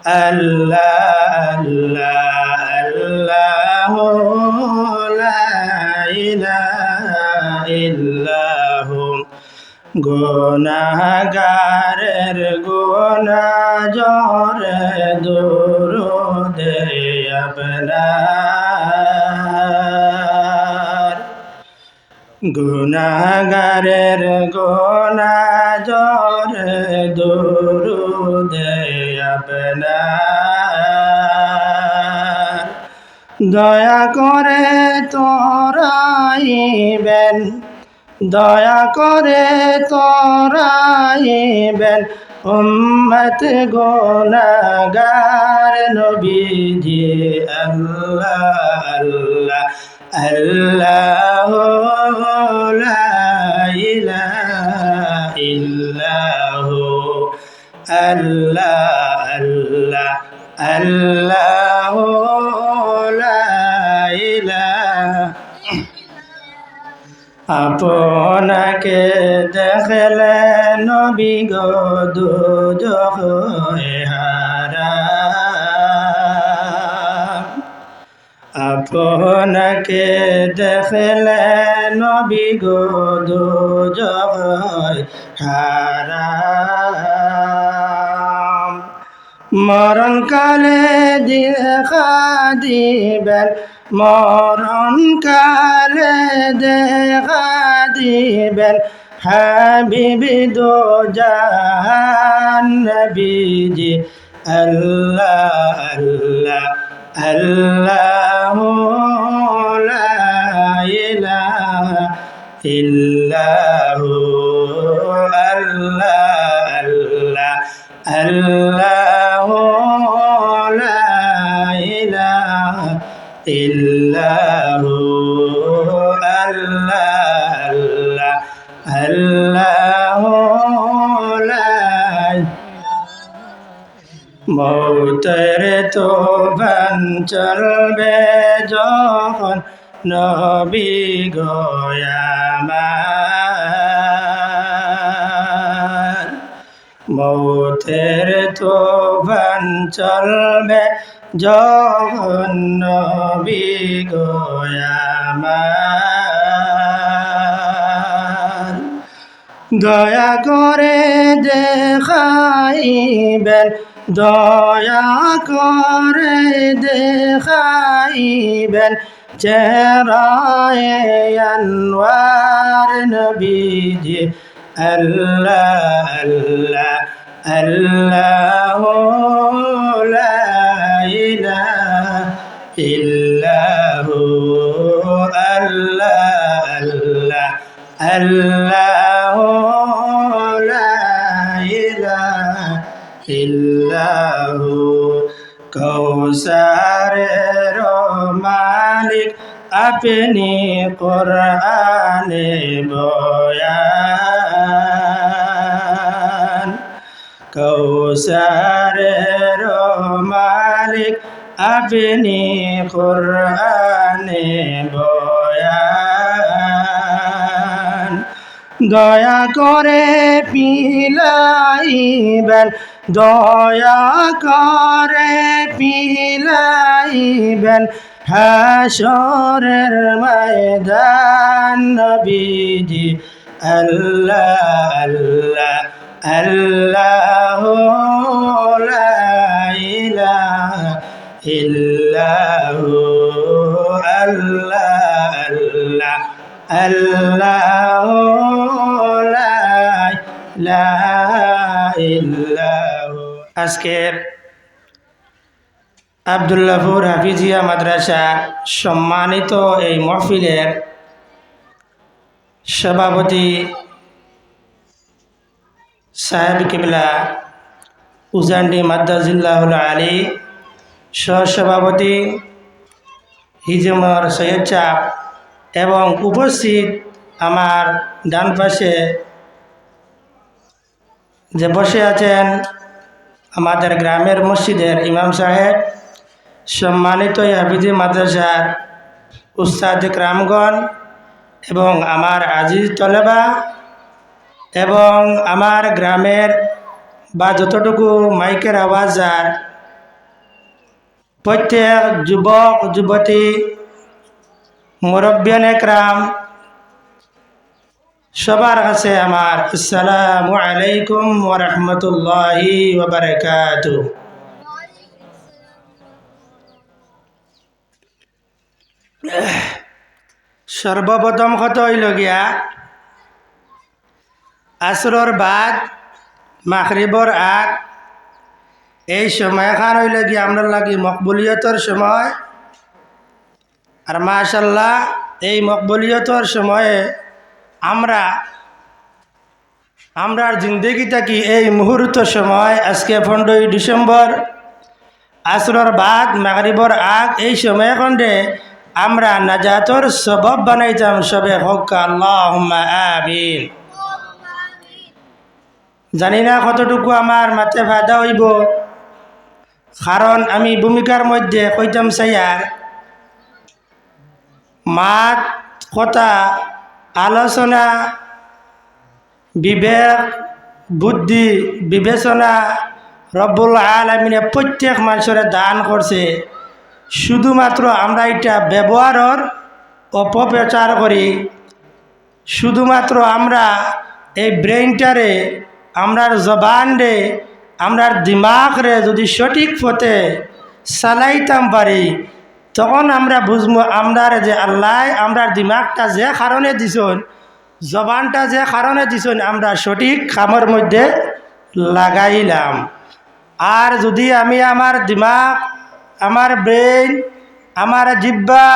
আল্লাহ আল্লাহ লা ইলাহা ইল্লাহু গুনাহগারের গুনাহ জরে দুরুদে আপনার গুনাহগারের গুনাহ জরে দুরুদে আপনার দয়া করে তোরাইবেন দয়া করে তোরাইবেন উম্মত গুনাহগার নবীজি আল্লাহ আল্লাহ আল্লাহ লা ইলাহা ইল্লাহু আল্লাহ আল্লাহ আল্লাহ লা ইলাহা আপনাকে দেখলে নবী গো দুজখ হারাম আপনাকে দেখলে নবী গো দুজখ হারাম মরণকালে দেখা দিবেন মরণকালে দেখা দিবেন হাবিবি দো জাহান নবীজি আল্লাহ আল্লাহ আল্লাহ লা ইলাহা ইল্লাহু আল্লাহ আল্লাহ লা ইলাহা ইল্লাহু আল্লাহ আল্লাহ লা মৌতের তোফান চলবে যখন নবী আমার মৌতের তোফান চলবে যখন নবী আমার দয়া করে দেখাইবেন দয়া করে দেখাইবেন চেহারায়ে আনওয়ার নবীজি আল্লাহ আল্লাহ লা ইলাহা ইল্লাহু আল্লাহ আল্লাহ লা ইলাহা ইল্লাহু কৌসারের মালিক আপনি কোরআনে বয়ান কৌসারের মালিক আপনি কোরআনে বয়ান দয়া করে পিলাইবেন দয়া করে পিলাইবেন হাসরের ময়দান নবীজি আল্লাহ আল্লাহ লা ইলাহা ইল্লাহু আল্লাহ আল্লাহ লা ইলাহা ইল্লাহু আজকের আব্দুল্লাহপুর হাফিজিয়া মাদ্রাসা সম্মানিত এই মাহফিলের সভাপতি সাহেব কিবলা উজান্ডি মাদ্দাজিল্লাহুল আলী সহসভাপতি হিজমর সৈয়দ চাপ এবং উপস্থিত আমার ডান পাশে যে বসে আছেন আমাদের গ্রামের মসজিদের ইমাম সাহেব, সম্মানিত হাফিজি মাদ্রাসার উস্তাদ রামগণ এবং আমার আজিজ তলেবা এবং আমার গ্রামের বা যতটুকু মাইকের আওয়াজ যায় প্রত্যেক যুবক যুবতী মুরব্বিয়ান একরাম সবার কাছে আমার আসসালামু আলাইকুম ওয়া রাহমাতুল্লাহি ওয়া বারাকাতুহু। সর্বপ্রথম কথা হইল গিয়া আসরর বাদ মাগরিবর আগ এই সময়খান হইল গিয়া আমরা লাগি মকবুলিয়তর সময়। আর মাশাল্লাহ এই মকবুলিয়তর সময়ে আমরার জিন্দগিটা কি এই মুহূর্ত সময় আজকে 15 ডিসেম্বর আসরর বাদ মাগরিবর আগ এই সময় খন্ডে আমরা নাজাতর সবব বানাইতাম সবে হক আল্লাহুম্মা আমিন। জানি না কতটুকু আমার মাতে ফায়দা হইব, কারণ আমি ভূমিকার মধ্যে কইতাম চাইয়ার মাত কথা আলোচনা বিবেক বুদ্ধি বিবেচনা রব্বুল আলামিনে প্রত্যেক মানুষের দান করছে। শুধুমাত্র আমরা এটা ব্যবহারের অপপ্রচার করি। শুধুমাত্র আমরা এই ব্রেইনটারে আমরার জবান রে আমরার দিমাগ রে যদি সঠিক পথে চালাইতাম পারি, তখন আমরা বুঝবো আমরার যে আল্লাহ আমরার দিমাগটা যে কারণে দিছন, জবানটা যে কারণে দিছন, আমরা সঠিক কামের মধ্যে লাগাইলাম। আর যদি আমি আমার দিমাগ, আমার ব্রেন, আমার জিহ্বা,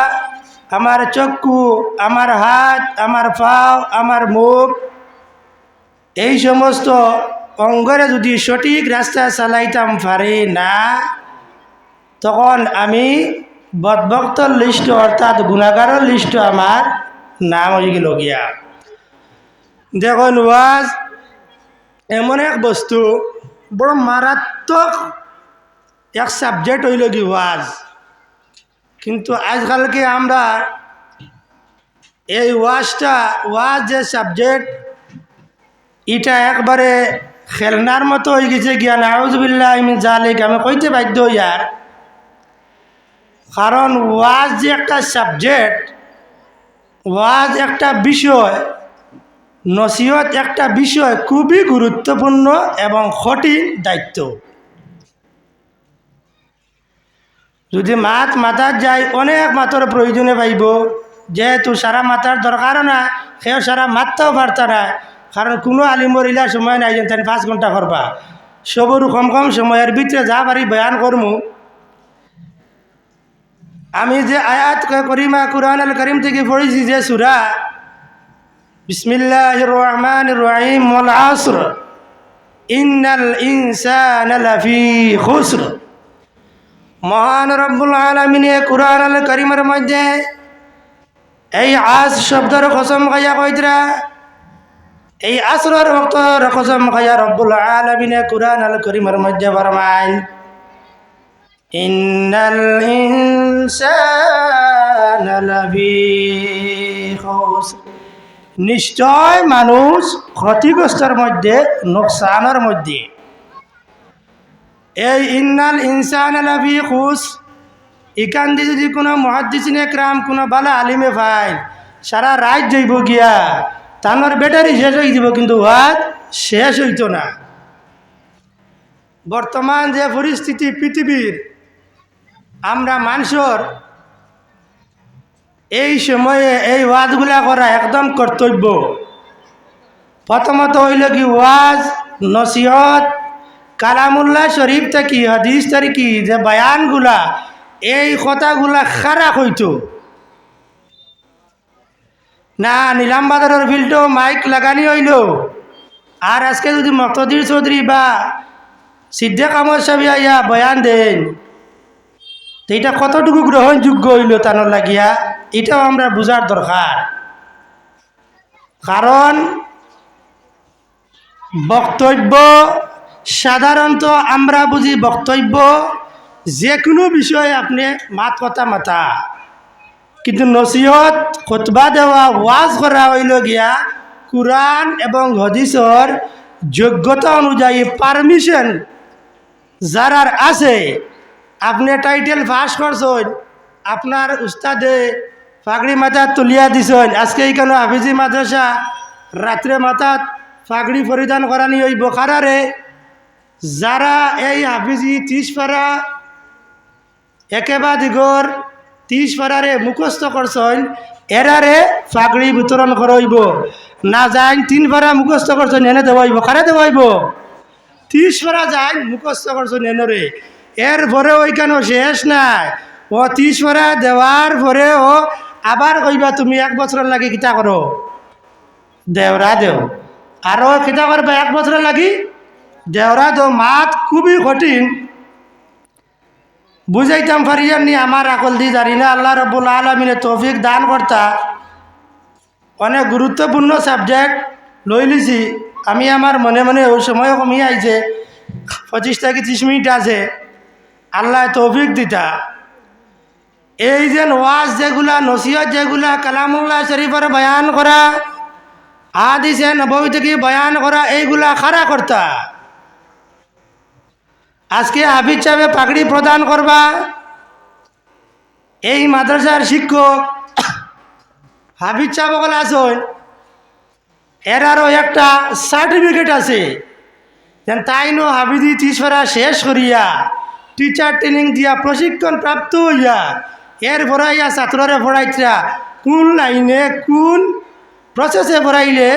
আমার চক্ষু, আমার হাত, আমার পাও, আমার মুখ, এই সমস্ত অঙ্গরে যদি সঠিক রাস্তা চালাইতাম পারি না, তখন আমি বদভক্তর লিস্ট অর্থাৎ গুণাগারের লিস্ট আমার নাম হয়ে গেল গিয়া। দেখুন ওয়াজ এমন এক বস্তু, বড় মারাত্মক এক সাবজেক্ট হইল কি ওয়াজ। কিন্তু আজকালকে আমরা এই ওয়াজ যে সাবজেক্ট, এটা একবারে খেলনার মতো হয়ে গেছে গিয়া। নাউজুবিল্লাহ মিন জালিক, আমি কইতে বাধ্য ইয়ার, কারণ ওয়াজ যে একটা সাবজেক্ট, ওয়াজ একটা বিষয়, নসিহত একটা বিষয় খুবই গুরুত্বপূর্ণ এবং কঠিন দায়িত্ব। যদি মাথার যায় অনেক মাথার প্রয়োজনে পাইব, যেহেতু সারা মাথার দরকারও না, সেও সারা মারতেও পারতা না, কারণ কোনো আলিমর ইলার সময় নাই যে 5 ঘন্টা করবা। সবর কম কম সময়ের ভিতরে যা পারি বয়ান করমু। আমি যে আয়াত করিমা কুরআন আল করিম থেকে পড়েছি, যে সূরা বিসমিল্লাহির রহমানির রহিম, ওয়াল আসর ইন্নাল ইনসানা লাফি খুসর। মহান রব্বুল আলামিনে কুরআন আল করিমের মধ্যে এই আজ শব্দের কসম খাইয়া কইতরা, এই আসরের ওয়াক্তর কসম খাইয়া রব্বুল আলামিনে কুরআন আল করিমের মধ্যে ফরমায়, ইন্নাল ইনসানা লাফি খুসর, নিশ্চয় মানুষ ক্ষতিগ্রস্তের মধ্যে, নোকসানের মধ্যে। এই ইন্নাল ইনসানা লাফি খুসর এখান দিয়ে যদি কোনো মুহাদ্দিসিনে একরাম, কোনো বালা আলিমে ভাই সারা রাত যাইব গিয়া, তানোর ব্যাটারি শেষ হয়ে যাব, কিন্তু ওয়াজ শেষ হইত না। বর্তমান যে পরিস্থিতি পৃথিবীর, আমরা মানুষের এই সময়ে এই ওয়াজগুলা করা একদম কর্তব্য। প্রথমত হইল কি ওয়াজ নসিহত, কালামুল্লাহ শরীফ থাকি হাদিস থাকি যে বয়ানগুলা, এই কথাগুলা খারাপ হইতো না। নিলাম বাজারের ফিল্ডও মাইক লাগানি হইল, আর আজকে যদি মুক্তাদির চৌধুরী বা সিদ্দিক আহমদ সাহেব আইয়া বয়ান দেন, এটা কতটুকু গ্রহণযোগ্য হইল তানোর লাগিয়া, এটাও আমরা বুঝার দরকার। কারণ বক্তব্য সাধারণত আমরা বুঝি বক্তব্য যে কোনো বিষয়ে আপনি মাথা, কিন্তু নসিহত খুতবা দেওয়া ওয়াজ করা হইল গিয়া কুরআন এবং হাদিসের যোগ্যতা অনুযায়ী পারমিশন যারার আছে, আপনি টাইটেল পাস করছেন, আপনার উস্তাদে পাগড়ি মাথা তুলিয়া দিছেন। আজকে এইখানে হাফিজি মাদ্রাসা রাত্রে মাথাত পাগড়ি পরিধান করানি ওই বোখারারে যারা এই হাফিজি 30 পারা একেবারে দিগর 30 পারারে মুখস্থ করছেন, এরারে পাগড়ি বিতরণ করইব না। যাই 3 পারা মুখস্থ করছেন এনে দেওয়াইব, কারে দেওয়াইব? 30 পারা যাই মুখস্থ করছেন এনরে। এরপরে ওইখানে শেষ নাই, ও 30 পারা দেওয়ার পরে ও আবার কইবা তুমি 1 বছর লাগি কিতা করো, দেওরা দেও। আরও কিতা করবে 1 বছর লাগি দেওরা দেও। মাত খুবই কঠিন, বুঝাইতাম পারিয়ার নি আমার আকল দি জানি না। আল্লাহ রাব্বুল আলামিনে তৌফিক দান করতা। অনেক গুরুত্বপূর্ণ সাবজেক্ট লই লিছি আমি। আমার মনে মনে ওই সময় কমিয়ে আইছে, 25 থেকে 30 মিনিট আছে। আল্লাহ তৌফিক দিতা। এই যে ওয়াজ যেগুলা, নসিহত যেগুলা কালামুল্লাহ শরীফের বয়ান করা, হাদিসে নববী থেকে বয়ান করা, এইগুলা খারা করতা। আজকে হাফিজ সাহেবে পাগড়ি প্রদান করবা, এই মাদ্রাসার শিক্ষক হাফিজ সাহেব বলে আসুন, এরারও একটা সার্টিফিকেট আছে। যেন তাই নো হাফিজি 30 পারা শেষ করিয়া টিচার ট্রেনিং দিয়া প্রশিক্ষণ প্রাপ্ত হইয়া এর পড়াইয়া ছাত্ররে পড়াইতরা কোন লাইনে কোন প্রসেসে পড়াইলে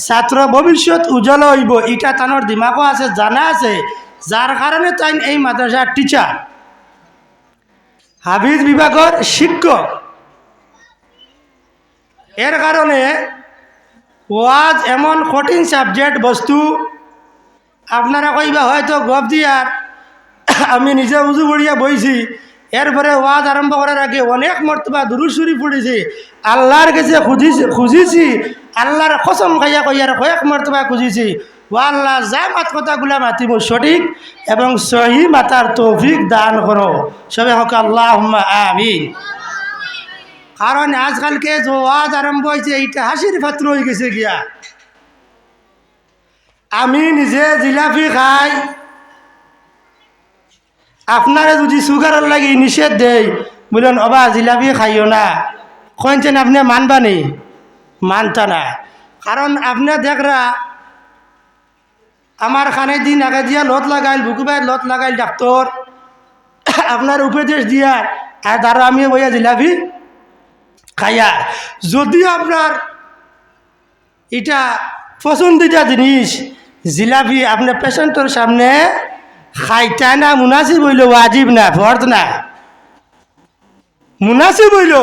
ছাত্র ভবিষ্যৎ উজ্জ্বল হইব, এটা তানোর দিমাগও আছে, জানা আছে। যার কারণে তাই এই মাদ্রাসার টিচার, হাফিজ বিভাগের শিক্ষক। এর কারণে ওয়াজ এমন কঠিন সাবজেক্ট বস্তু, আপনারা কইবা হয়তো গপ দিয়ার আমি নিজে উজু পড়িয়া বইছি, এরপরে ওয়াজ আরম্ভ করার আগে অনেক মর্তবা দুরূদ শরীফ পড়েছি, আল্লাহর কাছে খুঁজিছি, আল্লাহর কসম খাইয়া কইয়ার কয়েক মর্তবা খুঁজিছি, ও আল্লাহ যা মাত কথাগুলা মাতিব সঠিক এবং সহি মাতার তৌফিক দান করো। সবে হোক আল্লাহুম্মা আমিন। কারণ আজকালকে যে ওয়াজ আরম্ভ হয়েছে এইটা হাসির পাত্র হয়ে গেছে গিয়া। আমি নিজে জিলাপি খাই, আপনারা যদি সুগারের লাগি নিষেধ দেয় বললেন অবা জিলাপি খাইও না, কইছেন আপনি মানবানি? মানতা না। কারণ আপনি দেখরা আমার খানে দিন আগে দিয়া লত লাগাইল, বুকুবাই লত লাগাইল ডাক্তর, আপনার উপদেশ দিয়া আর তারা আমি বইয়া জিলাপি খাইয়া। যদিও আপনার এটা পছন্দিতা জিনিস জিলাপি, আপনার পেশেন্টের সামনে খাইতা না মুনাসিব হইল, ওয়াজিব না, ফরজ না। মুনাসিব হইল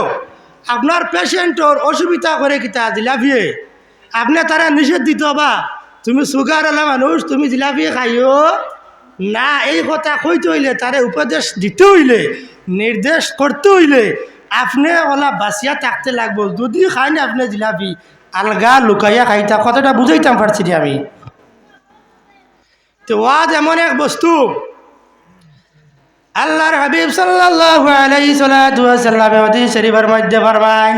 আপনার পেশেন্টর অসুবিধা করে কিতা জিলাপিয়ে, আপনি তারা নিষেধ দিত বা তুমি সুগার আলা মানুষ তুমি জিলাপি খাইও না, এই কথা কইতে হইলে তারে উপদেশ দিতে হইলে, নির্দেশ করতে হইলে আপনি ওলা বাঁচিয়া থাকতে লাগবো। যদি খাই না আপনি জিলাপি, আলগা লুকাইয়া খাইতা, কথাটা বুঝাইতাম পারছি না আমি। তো ওয়াজ এমন এক বস্তু, আল্লাহর হাবিব সাল্লাল্লাহু আলাইহি সাল্লাতু ওয়া সাল্লাম হাদিস শরীফের মধ্যে ফরমায়,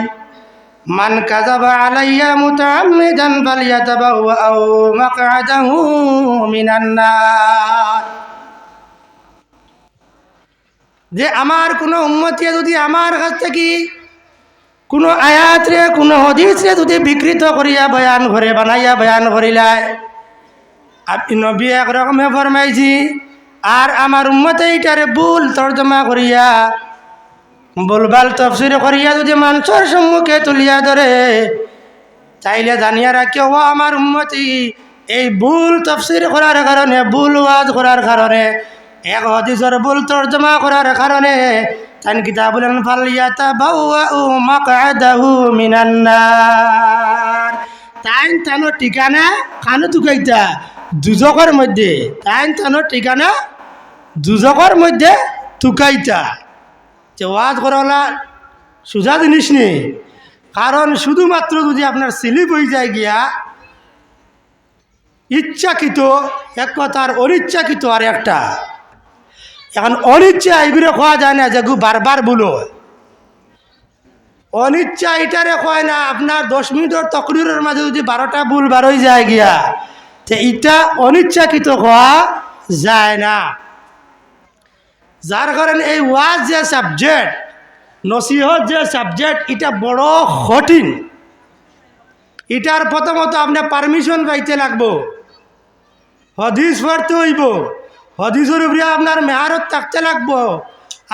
মান কাযাবা আলাইয়া মুতাআম্মিদান ফালইয়াতাবাওয়াউ মাকআদাহু মিনান নার। যে আমার কোনো উম্মতিয়ে যদি আমার কাছ থেকে কোনো আয়াত রে কোনো হাদিস রে যদি বিকৃত করিয়া বয়ান করে বানাইয়া বয়ান করিলায়, আপনি নবী একরকমে ফরমাইছি, আর আমার উম্মতে এইটারে ভুল তর্জমা করিয়া বলবাল তফসির করিয়া যদি মানুষের সম্মুখে তুলিয়া ধরে, তাইলে জানিয়া রাখিও ও আমার উম্মতি এই ভুল তফসির করার কারণে, ভুল ওয়াজ করার কারণে, এক হাদিসের ভুল তর্জমা করার কারণে তান কিতাব বলেন ফালইয়াতাবাওয়াউ মাকআদাহু মিনান নার। তাইন তানোর ঠিকানা কানো তুকাইতা দুজকের মধ্যে, তাইন তানোর ঠিকানা দুজকের মধ্যে তুকাইতা। যে ওয়াজ করা সোজা জিনিস নেই। কারণ শুধুমাত্র যদি আপনার স্লিপ হয়ে যায় গিয়া, ইচ্ছাকৃত এক কথার অনিচ্ছাকৃত আর একটা। এখন অনিচ্ছা এগুলো খাওয়া যায় না, যেগুলো বারবার বলো অনিচ্ছা এটারে কয় না। আপনার 10 মিনিটের তকরিরের মাঝে যদি 12টা ভুল বার হয়ে যায় গিয়া, তো এটা অনিচ্ছাকৃত খাওয়া যায় না। যার কারণে এই ওয়াজ যে সাবজেক্ট, নসিহত যে সাবজেক্ট, এটা বড় কঠিন। এটার প্রথমত আপনার পারমিশন পাইতে লাগবো, হদিস পড়তে হইব, হদিসের উপরে আপনার মেহারত থাকতে লাগবো,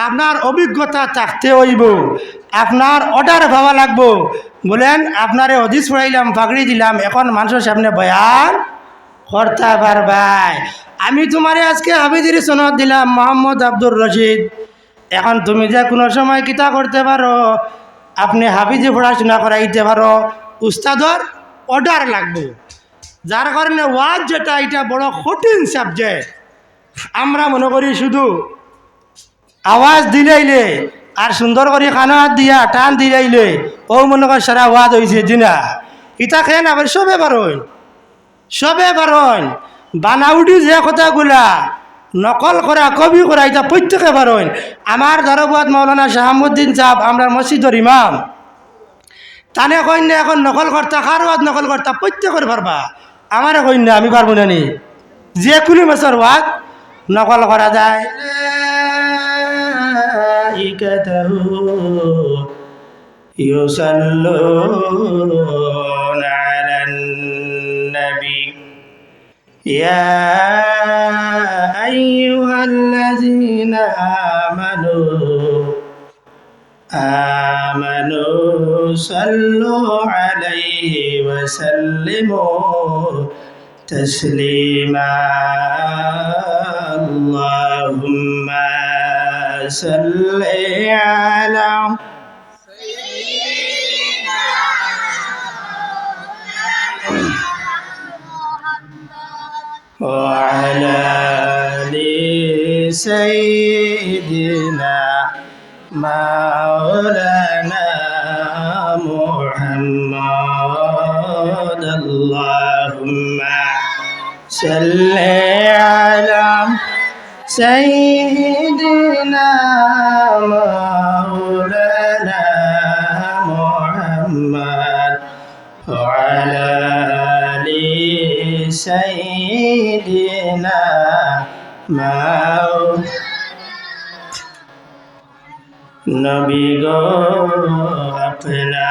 আপনার অভিজ্ঞতা থাকতে হইব, আপনার অর্ডার পাওয়া লাগবো। বলেন আপনারে হদিস পড়াইলাম, পাগড়ি দিলাম, এখন মানুষের সামনে বয়ান করতে পারবাই। আমি তোমারে আজকে হাফিজের সনদ দিলাম মোহাম্মদ আব্দুর রশিদ, এখন তুমি যে কোনো সময় কিতা করতে পারো, আপনি হাফিজে পড়াশোনা করাইতে পারো, উস্তাদর অর্ডার লাগবো। যার কারণে ওয়াজ যেটা, এটা বড় কঠিন সাবজেক্ট। আমরা মনে করি শুধু আওয়াজ দিলাইলে আর সুন্দর করে কানা দিয়া টান দিলাইলে ও মনে কর সারা ওয়াজ হয়েছে, দিনা ইটা খেয়ে না সবে পারন, সবে পারন। বানাউডি যে কথাগুলা নকল করা, কবি করা, এটা প্রত্যেকে পারন। আমার দরবাদ মৌলানা শাহাবুদ্দিন সাহেব, আমরা মসজিদের ইমাম, তানে কইনা এখন নকল কর্তা, কার ওয়াজ নকল কর্তা প্রত্যেকের পারবা, আমারে কইনা আমি পারবো না নি। যে কোনো মাসের ওয়াজ নকল করা যায়। يصلون على النبي يا أيها الذين آمنوا صلوا عليه وسلموا تسليما اللهم صل على وعلى آل سيدنا مولانا محمد اللهم صل على سيدنا مولانا محمد وعلى آل سيدنا নবী গো আপনার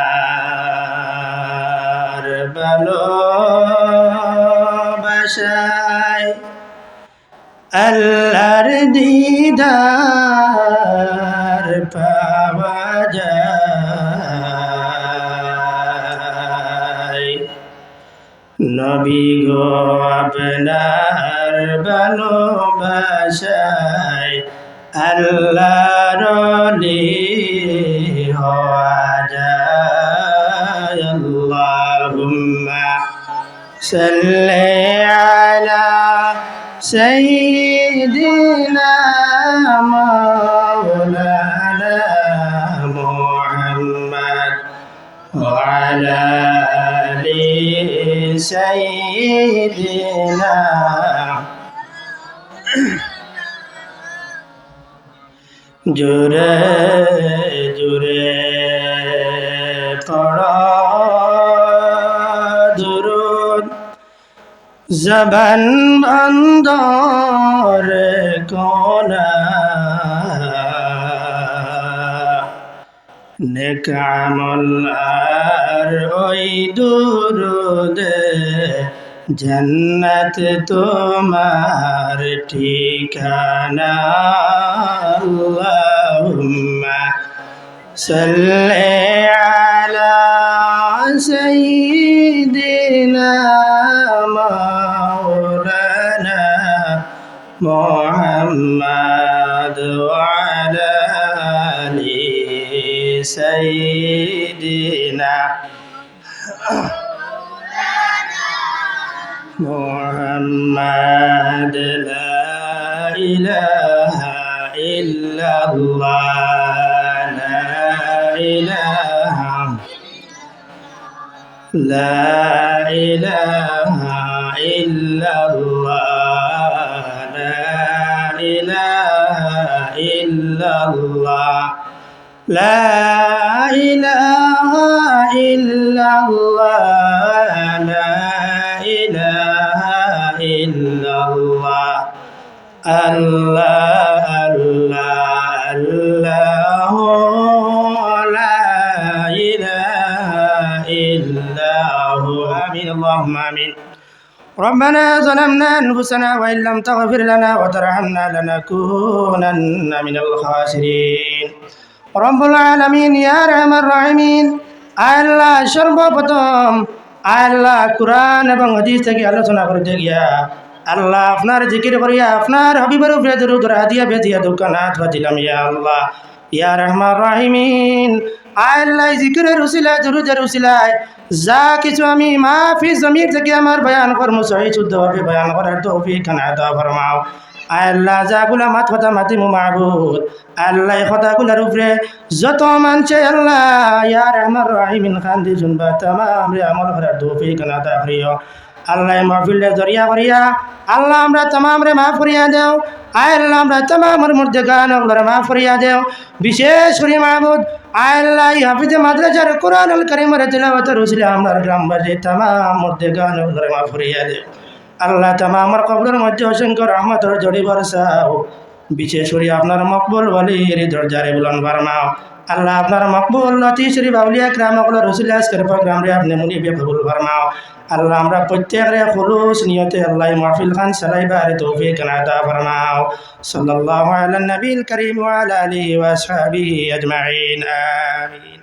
ভালোবাসায় আল্লাহর দিদার পাওয়া যায়। নবী গো আপনার ভালোবাসায় আল্লাহর ওলি হওয়া যায়। আল্লাহুম্মা সাল্লি আলা সাইয়্যিদিনা মাওলানা মুহাম্মদ ওয়া আলা আলি সাইয়্যিদিনা। জোরে জোরে পড়ো দুরূদ, জবান বন্ধ রেখো না, নেক আমল আর ওই দুরূদে जन्नत तुम्हार ठिकाना। अल्लाहुम्मा सल्ली अला सय्यिदिना मौलाना मुहम्मद व अला आलि सय्यिदिना محمد لا إله إلا الله لا إله إلا الله لا إله إلا الله لا إله إلا الله لا إله إلا الله الله الله ربنا ظلمنا أنفسنا وإن لم تغفر لنا وترحمنا لنكونن من الخاسرين رب العالمين يا أرحم الراحمين আল্লাহ সর্বপ্রথম আল্লাহ কুরআন এবং হাদিস থেকে আলোচনা করতে গিয়া আল্লাহ আপনার জিকির করিয়া আপনার হাবিবের উপরে দরুদ দিয়া বেদিয়া দোকানাত বাজিলাম ইয়া আল্লাহ ইয়া রহমান রাহিমিন আল্লাহ জিকিরের উসিলায় দরুদের উসিলায় যা কিছু আমি মাহফিজ জমির থেকে আমার বয়ান কর্ম সহি শুদ্ধভাবে বয়ান করার তৌফিক আতা ফরমাও আল্লাহ যাগুলা মাত কথা মাতিমু মাহবুদ আল্লাহ কথাগুলার উপরে যত মানছে আল্লাহ ইয়া রহমান রাহিমিন খান দি জুনবা তামাম রে আমল করার তৌফিক আতা করিও আল্লাহ মাহফিলে জরিয়া করিয়া আল্লাহ আমরা তামাম রে মাফ করিয়া দেও আল্লাহ আমরা তামামের মধ্যে গান ওগুলো মাফ করিয়া দেও বিশেষ করে মাহবুদ আল্লাহ হাফিজে মাদ্রাসার কোরআনুল কারীমের তিলাওয়াতের উসিলা আমরা গ্রামবাসী তামাম মধ্যে গান ওগুলো মাফ করিয়া দেও আল্লাহ তামামের কবরের মধ্যে অসংখ্য রহমতের জড়ি বরসাও বিশেষ করে আপনার মকবুল ওয়ালির দরজারে বুলন ফরমাও আল্লাহ আপনার মকবুল লতি শরীফ আউলিয়া کرام ওগুলোর উসিলা আজকের প্রোগ্রাম রে আপনি মুনিবে কবুল ফরমাও আল্লাহ আমরা প্রত্যেকের খুলুস নিয়তে আল্লাহ মাহফিল খান চালাইবার তৌফিক আতা ফরমাও সাল্লাল্লাহু আলা নবীল করিম ওয়া আলা আলিহি ওয়া আসহাবিহি আজমাইন আমিন